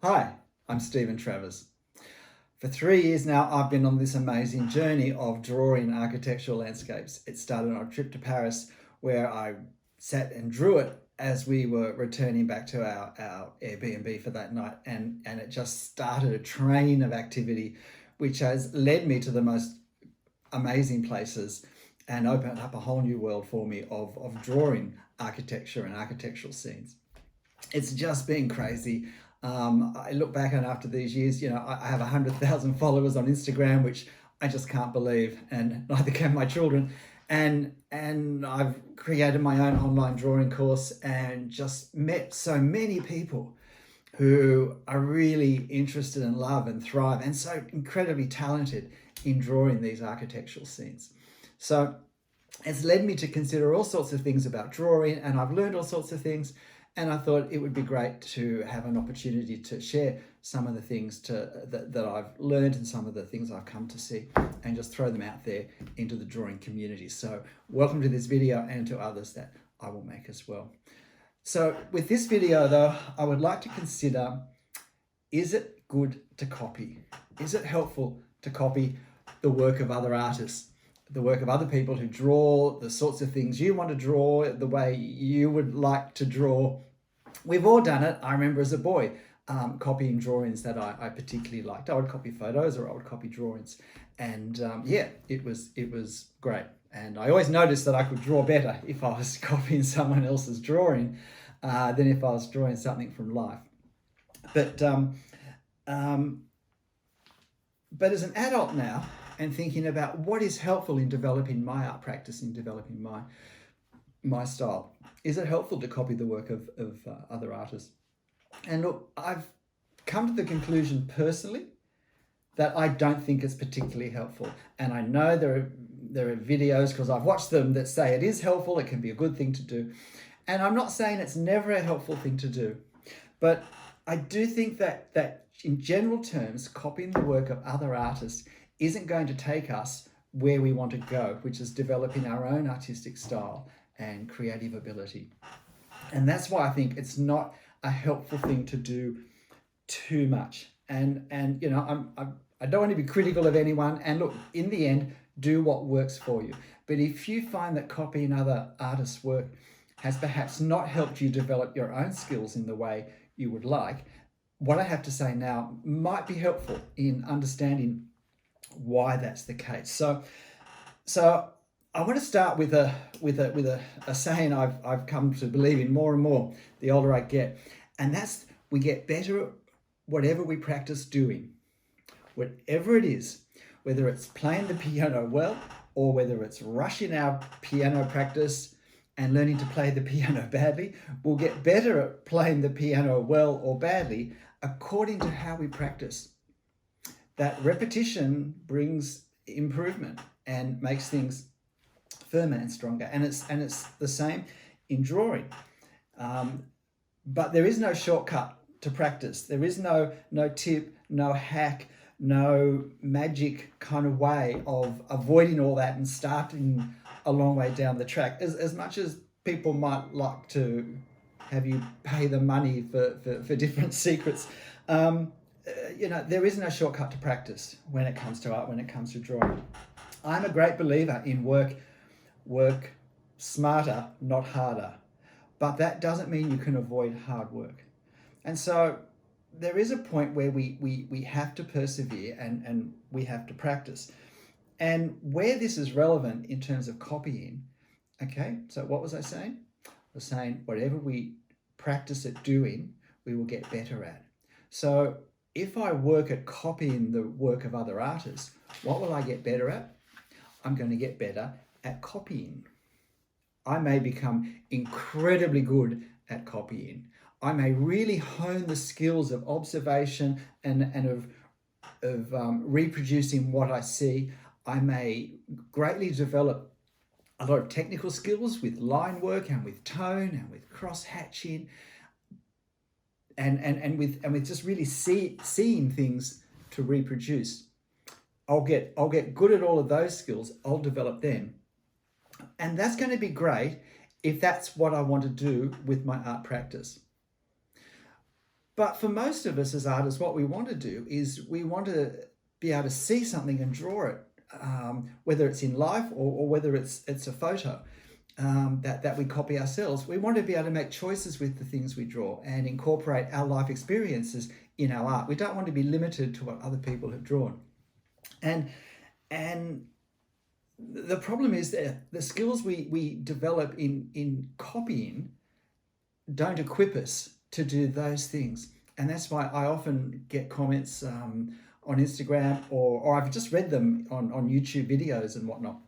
Hi, I'm Stephen Travers. For 3 years now, I've been on this amazing journey of drawing architectural landscapes. It started on a trip to Paris where I sat and drew it as we were returning back to our Airbnb for that night. And it just started a train of activity, which has led me to the most amazing places and opened up a whole new world for me of drawing architecture and architectural scenes. It's just been crazy. I look back on after these years, I have 100,000 followers on Instagram, which I just can't believe, and neither can my children. And I've created my own online drawing course and just met so many people who are really interested and love and thrive and so incredibly talented in drawing these architectural scenes. So it's led me to consider all sorts of things about drawing, and I've learned all sorts of things. And I thought it would be great to have an opportunity to share some of the things that I've learned and some of the things I've come to see, and just throw them out there into the drawing community. So welcome to this video and to others that I will make as well. So with this video though, I would like to consider, is it good to copy? Is it helpful to copy the work of other artists? The work of other people who draw the sorts of things you want to draw, the way you would like to draw. We've all done it. I remember as a boy copying drawings that I particularly liked. I would copy photos or I would copy drawings. And yeah, it was great. And I always noticed that I could draw better if I was copying someone else's drawing than if I was drawing something from life. But as an adult now, and thinking about what is helpful in developing my art practice, in developing my style, is it helpful to copy the work of other artists? And look, I've come to the conclusion personally that I don't think it's particularly helpful. And I know there are videos, because I've watched them, that say it is helpful, it can be a good thing to do. And I'm not saying it's never a helpful thing to do, but I do think that in general terms, copying the work of other artists isn't going to take us where we want to go, which is developing our own artistic style and creative ability. And that's why I think it's not a helpful thing to do too much. And I don't want to be critical of anyone. And look, in the end, do what works for you. But if you find that copying other artists' work has perhaps not helped you develop your own skills in the way you would like, what I have to say now might be helpful in understanding why that's the case. So I want to start with a saying I've come to believe in more and more the older I get, and that's, we get better at whatever we practice doing, whatever it is, whether it's playing the piano well or whether it's rushing our piano practice and learning to play the piano badly. We'll get better at playing the piano well or badly according to how we practice. That repetition brings improvement and makes things firmer and stronger. And it's the same in drawing. But there is no shortcut to practice. There is no tip, no hack, no magic kind of way of avoiding all that and starting a long way down the track. As much as people might like to have you pay the money for different secrets, there is no shortcut to practice when it comes to art, when it comes to drawing. I'm a great believer in work smarter, not harder. But that doesn't mean you can avoid hard work. And so there is a point where we have to persevere and we have to practice. And where this is relevant in terms of copying, okay, so what was I saying? I was saying whatever we practice at doing, we will get better at. So if I work at copying the work of other artists, what will I get better at? I'm going to get better at copying. I may become incredibly good at copying. I may really hone the skills of observation and of reproducing what I see. I may greatly develop a lot of technical skills with line work and with tone and with cross hatching and with just really seeing things to reproduce. I'll get good at all of those skills. I'll develop them. And that's going to be great if that's what I want to do with my art practice. But for most of us as artists, what we want to do is we want to be able to see something and draw it, whether it's in life or whether it's a photo that we copy ourselves. We want to be able to make choices with the things we draw and incorporate our life experiences in our art. We don't want to be limited to what other people have drawn. And the problem is that the skills we develop in copying don't equip us to do those things. And that's why I often get comments on Instagram or I've just read them on YouTube videos and whatnot.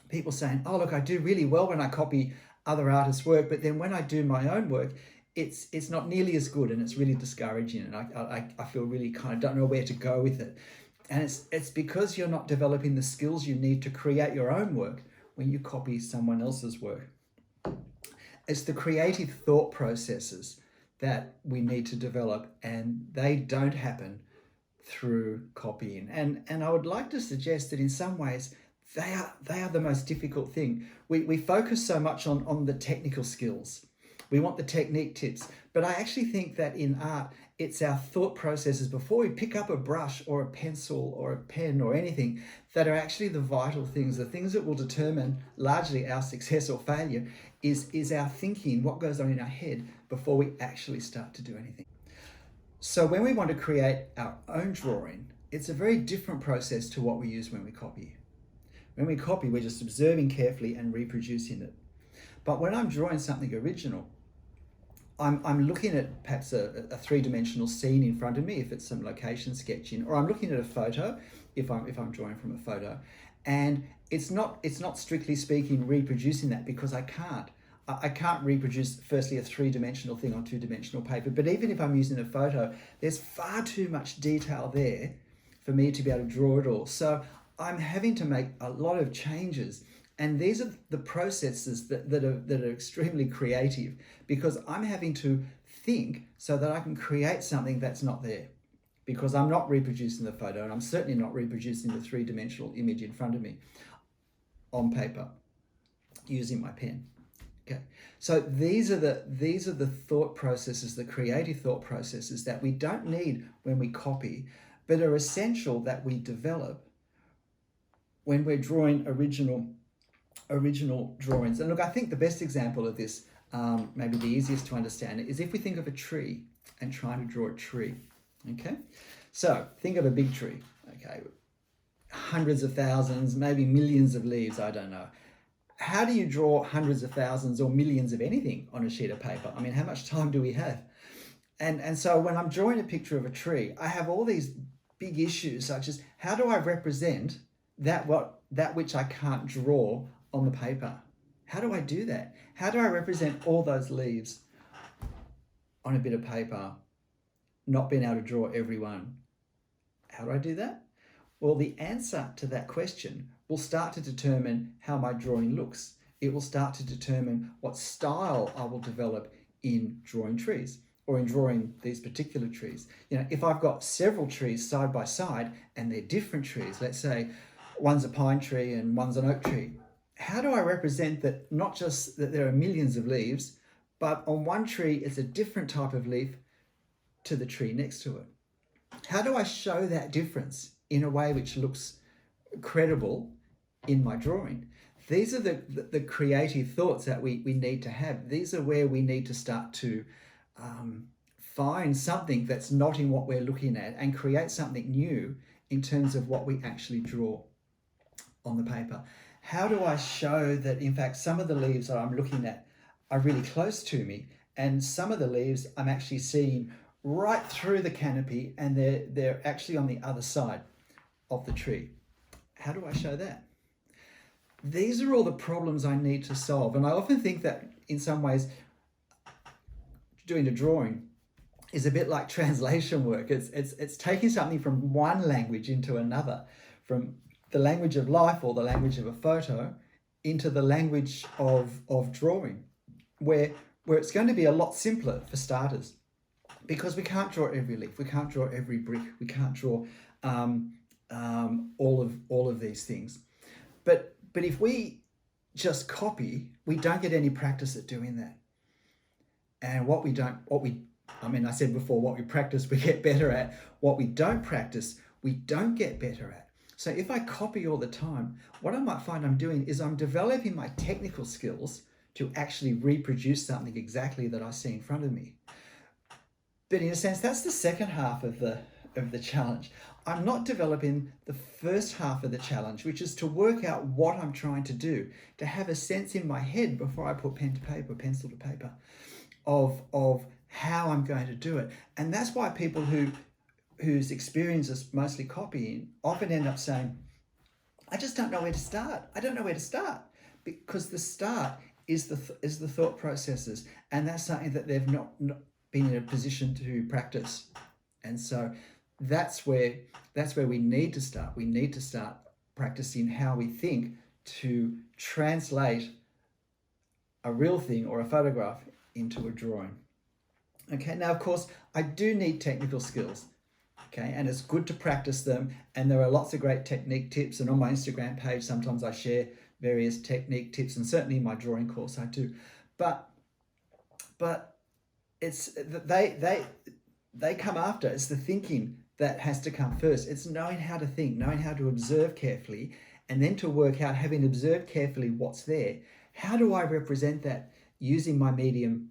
People saying, oh, look, I do really well when I copy other artists' work, but then when I do my own work, it's not nearly as good and it's really discouraging. And I feel really kind of don't know where to go with it. And it's because you're not developing the skills you need to create your own work when you copy someone else's work. It's the creative thought processes that we need to develop, and they don't happen through copying. And I would like to suggest that in some ways they are the most difficult thing. We focus so much on the technical skills. We want the technique tips, but I actually think that in art, it's our thought processes before we pick up a brush or a pencil or a pen or anything that are actually the vital things, the things that will determine largely our success or failure is our thinking, what goes on in our head before we actually start to do anything. So when we want to create our own drawing, it's a very different process to what we use when we copy. When we copy, we're just observing carefully and reproducing it. But when I'm drawing something original, I'm looking at perhaps a three-dimensional scene in front of me if it's some location sketching, or I'm looking at a photo if I'm drawing from a photo, and it's not strictly speaking reproducing that because I can't reproduce firstly a three-dimensional thing on two-dimensional paper. But even if I'm using a photo, there's far too much detail there for me to be able to draw it all. So I'm having to make a lot of changes. And these are the processes that are extremely creative, because I'm having to think so that I can create something that's not there, because I'm not reproducing the photo and I'm certainly not reproducing the three-dimensional image in front of me on paper using my pen. Okay, so these are the thought processes, the creative thought processes that we don't need when we copy, but are essential that we develop when we're drawing original drawings. And look, I think the best example of this, maybe the easiest to understand it, is if we think of a tree and trying to draw a tree. Okay, so think of a big tree. Okay, hundreds of thousands, maybe millions of leaves, I don't know. How do you draw hundreds of thousands or millions of anything on a sheet of paper? I mean, how much time do we have? And so when I'm drawing a picture of a tree, I have all these big issues, such as how do I represent that which I can't draw on the paper? How do I do that? How do I represent all those leaves on a bit of paper, not being able to draw every one? How do I do that? Well, the answer to that question will start to determine how my drawing looks. It will start to determine what style I will develop in drawing trees or in drawing these particular trees. You know, if I've got several trees side by side and they're different trees, let's say one's a pine tree and one's an oak tree, how do I represent that, not just that there are millions of leaves, but on one tree it's a different type of leaf to the tree next to it? How do I show that difference in a way which looks credible in my drawing? These are the creative thoughts that we need to have. These are where we need to start to find something that's not in what we're looking at and create something new in terms of what we actually draw on the paper. How do I show that, in fact, some of the leaves that I'm looking at are really close to me, and some of the leaves I'm actually seeing right through the canopy and they're actually on the other side of the tree? How do I show that? These are all the problems I need to solve. And I often think that in some ways doing a drawing is a bit like translation work. It's taking something from one language into another, from the language of life or the language of a photo into the language of drawing, where it's going to be a lot simpler for starters, because we can't draw every leaf, we can't draw every brick, we can't draw all of these things. But if we just copy, we don't get any practice at doing that. And what we I mean, I said before, what we practice, we get better at. What we don't practice, we don't get better at. So if I copy all the time, what I might find I'm doing is I'm developing my technical skills to actually reproduce something exactly that I see in front of me. But in a sense, that's the second half of the challenge. I'm not developing the first half of the challenge, which is to work out what I'm trying to do, to have a sense in my head before I put pen to paper, pencil to paper, of how I'm going to do it. And that's why people whose experience is mostly copying often end up saying, I just don't know where to start. I don't know where to start, because the start is the thought processes, and that's something that they've not been in a position to practice. And so that's where we need to start. We need to start practicing how we think to translate a real thing or a photograph into a drawing. Okay, now of course I do need technical skills. Okay, and it's good to practice them, and there are lots of great technique tips, and on my Instagram page sometimes I share various technique tips, and certainly in my drawing course I do. But it's they come after. It's the thinking that has to come first. It's knowing how to think, knowing how to observe carefully, and then to work out, having observed carefully what's there, how do I represent that using my medium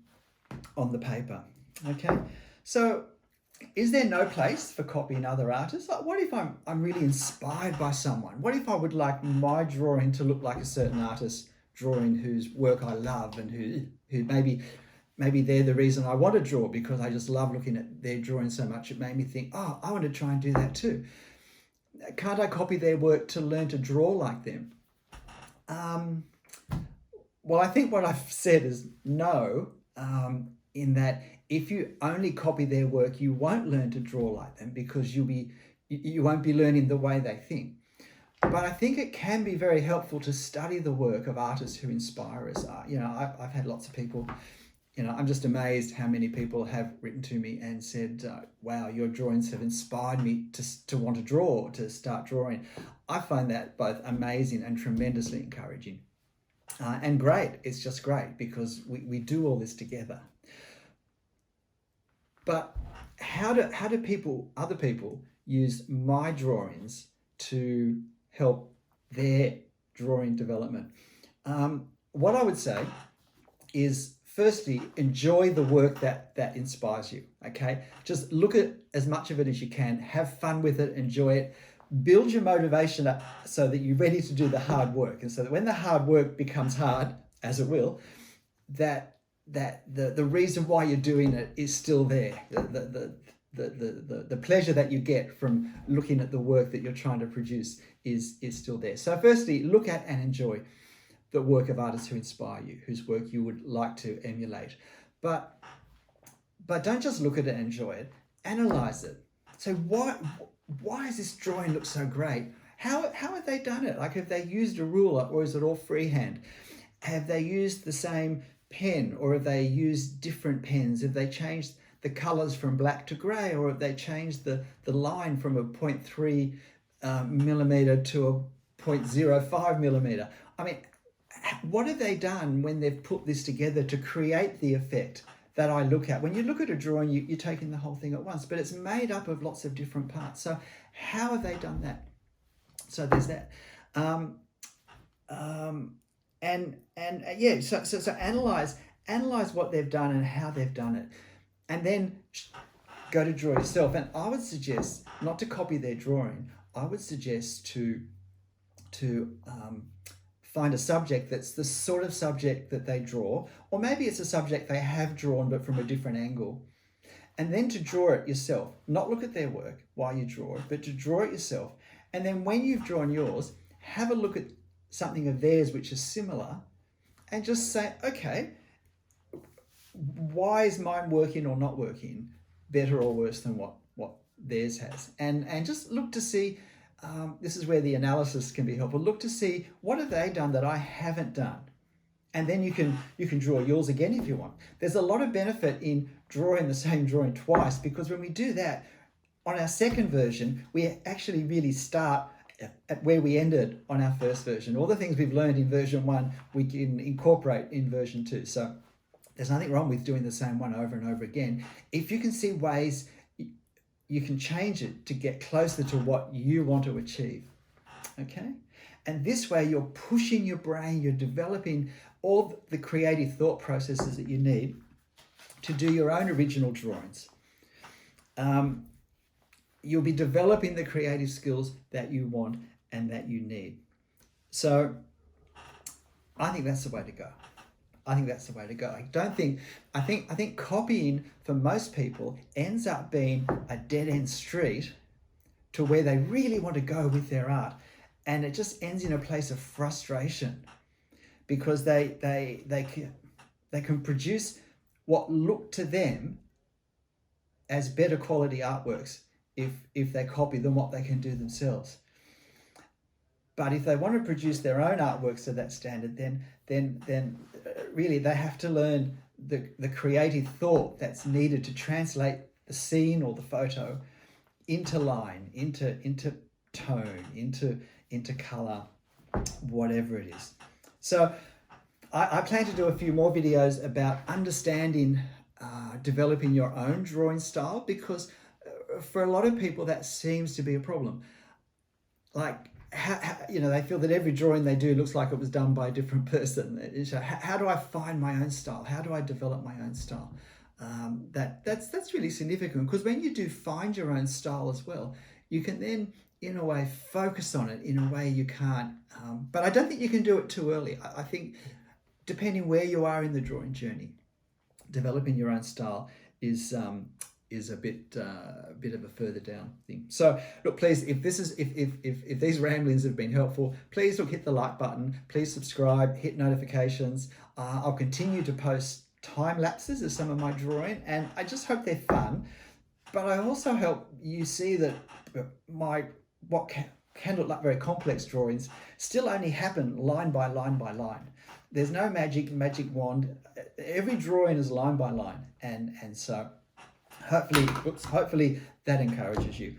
on the paper? Okay, so is there no place for copying other artists? Like, what if I'm really inspired by someone? What if I would like my drawing to look like a certain artist drawing whose work I love, and who maybe they're the reason I want to draw, because I just love looking at their drawing so much it made me think, oh, I want to try and do that too. Can't I copy their work to learn to draw like them? Well, I think what I've said is no, in that if you only copy their work, you won't learn to draw like them, because you won't be learning the way they think. But I think it can be very helpful to study the work of artists who inspire us. I've had lots of people, I'm just amazed how many people have written to me and said, wow, your drawings have inspired me to want to draw, to start drawing. I find that both amazing and tremendously encouraging. And great. It's just great, because we do all this together. But how do other people use my drawings to help their drawing development? What I would say is, firstly, enjoy the work that inspires you. Okay, just look at as much of it as you can, have fun with it, enjoy it, build your motivation up so that you're ready to do the hard work, and so that when the hard work becomes hard, as it will, that the reason why you're doing it is still there. The pleasure that you get from looking at the work that you're trying to produce is still there. So firstly, look at and enjoy the work of artists who inspire you, whose work you would like to emulate. But don't just look at it and enjoy it, analyze it. So why does this drawing look so great? How have they done it? Like, have they used a ruler, or is it all freehand? Have they used the same pen, or have they used different pens? Have they changed the colors from black to gray, or have they changed the line from a 0.3 millimeter to a 0.05 millimeter? I mean, what have they done when they've put this together to create the effect that I look at? When you look at a drawing, you're taking the whole thing at once, but it's made up of lots of different parts. So how have they done that? So there's that. So analyze what they've done and how they've done it, and then go to draw yourself. And I would suggest not to copy their drawing. I would suggest to find a subject that's the sort of subject that they draw, or maybe it's a subject they have drawn but from a different angle, and then to draw it yourself. Not look at their work while you draw it, but to draw it yourself. And then when you've drawn yours, have a look at something of theirs which is similar, and just say, okay, why is mine working or not working better or worse than what theirs has? And just look to see, this is where the analysis can be helpful. Look to see, what have they done that I haven't done? And then you can draw yours again if you want. There's a lot of benefit in drawing the same drawing twice, because when we do that, on our second version, we actually really start at where we ended on our first version. All the things we've learned in version 1, we can incorporate in version 2. So There's nothing wrong with doing the same one over and over again. If you can see ways you can change it to get closer to what you want to achieve, okay? And this way you're pushing your brain, you're developing all the creative thought processes that you need to do your own original drawings. You'll be developing the creative skills that you want and that you need. So I think that's the way to go. I think that's the way to go. I think copying for most people ends up being a dead-end street to where they really want to go with their art. And it just ends in a place of frustration because they can produce what look to them as better quality artworks if they copy than what they can do themselves. But if they want to produce their own artworks to that standard, then really they have to learn the creative thought that's needed to translate the scene or the photo into line, into tone, into color, whatever it is. So I plan to do a few more videos about understanding, developing your own drawing style, because for a lot of people that seems to be a problem. Like, they feel that every drawing they do looks like it was done by a different person. So how do I find my own style? How do I develop my own style? That's really significant, because when you do find your own style as well, you can then, in a way, focus on it in a way you can't. But I don't think you can do it too early. I think depending where you are in the drawing journey, developing your own style is a bit of a further down thing. So look, please, if these ramblings have been helpful, please look, hit the like button, please subscribe, hit notifications. I'll continue to post time lapses of some of my drawing, and I just hope they're fun, but I also hope you see that what can look like very complex drawings still only happen line by line by line. There's no magic wand. Every drawing is line by line, and so hopefully that encourages you.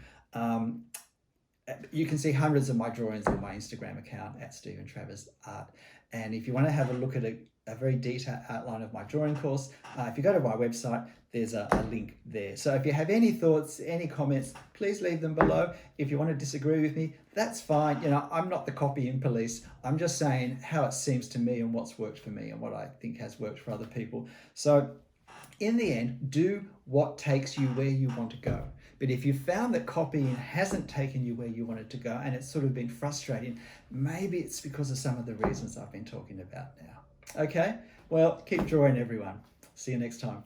You can see hundreds of my drawings on my Instagram account at Stephen Travers Art. And if you want to have a look at a very detailed outline of my drawing course, if you go to my website, there's a link there. So if you have any thoughts, any comments, please leave them below. If you want to disagree with me, that's fine. I'm not the copying police. I'm just saying how it seems to me and what's worked for me and what I think has worked for other people. So in the end, do what takes you where you want to go. But if you found that copying hasn't taken you where you wanted to go and it's sort of been frustrating, maybe it's because of some of the reasons I've been talking about now. Okay? Well, keep drawing, everyone. See you next time.